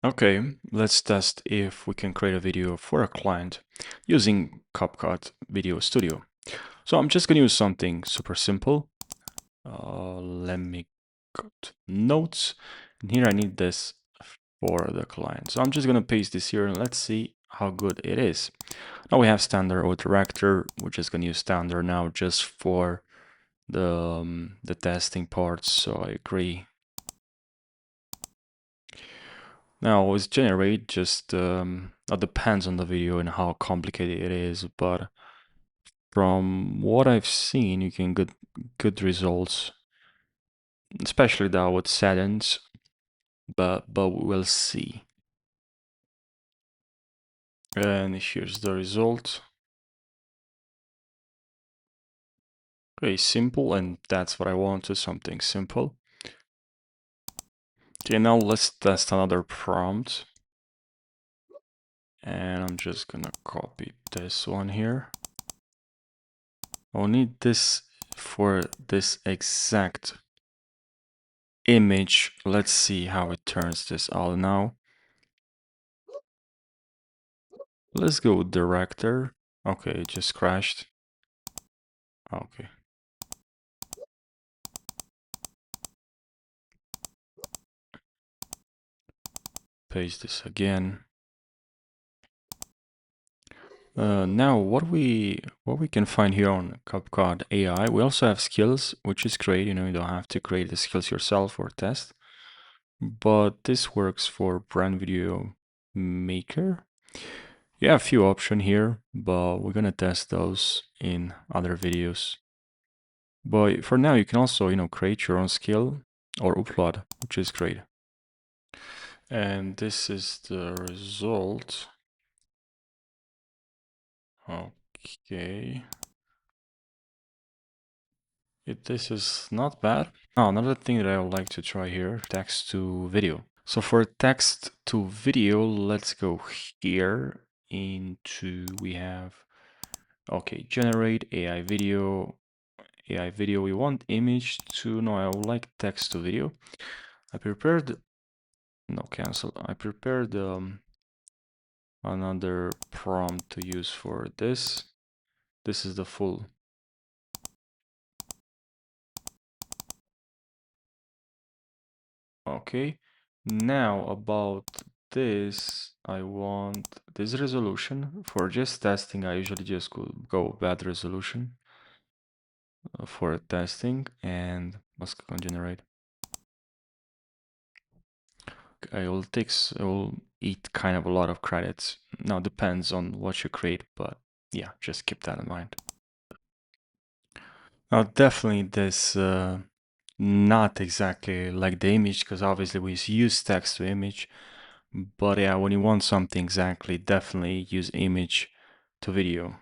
Okay, let's test if we can create a video for a client using CapCut Video Studio. So I'm just going to use something super simple. Let me go to notes. And here I need this for the client. So I'm just going to paste this here and let's see how good it is. Now we have standard or director. We're just going to use standard now just for the testing parts. So I agree. Now with generate just that depends on the video and how complicated it is, but from what I've seen you can get good results, especially that with settings, but we'll see. And here's the result. Very simple, and that's what I wanted, something simple. Okay, now let's test another prompt. And I'm just gonna copy this one here. I'll need this for this exact image. Let's see how it turns this out now. Let's go director. Okay, it just crashed. Okay. Paste this again. Now what we can find here on CapCut AI, we also have skills, which is great. You know, you don't have to create the skills yourself or test. But this works for brand video maker. You have a few options here, but we're gonna test those in other videos. But for now, you can also, you know, create your own skill or upload, which is great. And this is the result. Okay. This is not bad. Now, another thing that I would like to try here, text to video. So for text to video, let's go here into, we have, okay, generate AI video. AI video, we want image to, no, I would like text to video. I prepared, no, cancel. I prepared another prompt to use for this. This is the full. Okay, now about this, I want this resolution. For just testing, I usually just go bad resolution for testing, and let's go generate. Okay, it will eat kind of a lot of credits. Now depends on what you create, but yeah, just keep that in mind. Now definitely this not exactly like the image, because obviously we use text to image. But yeah, when you want something exactly, definitely use image to video.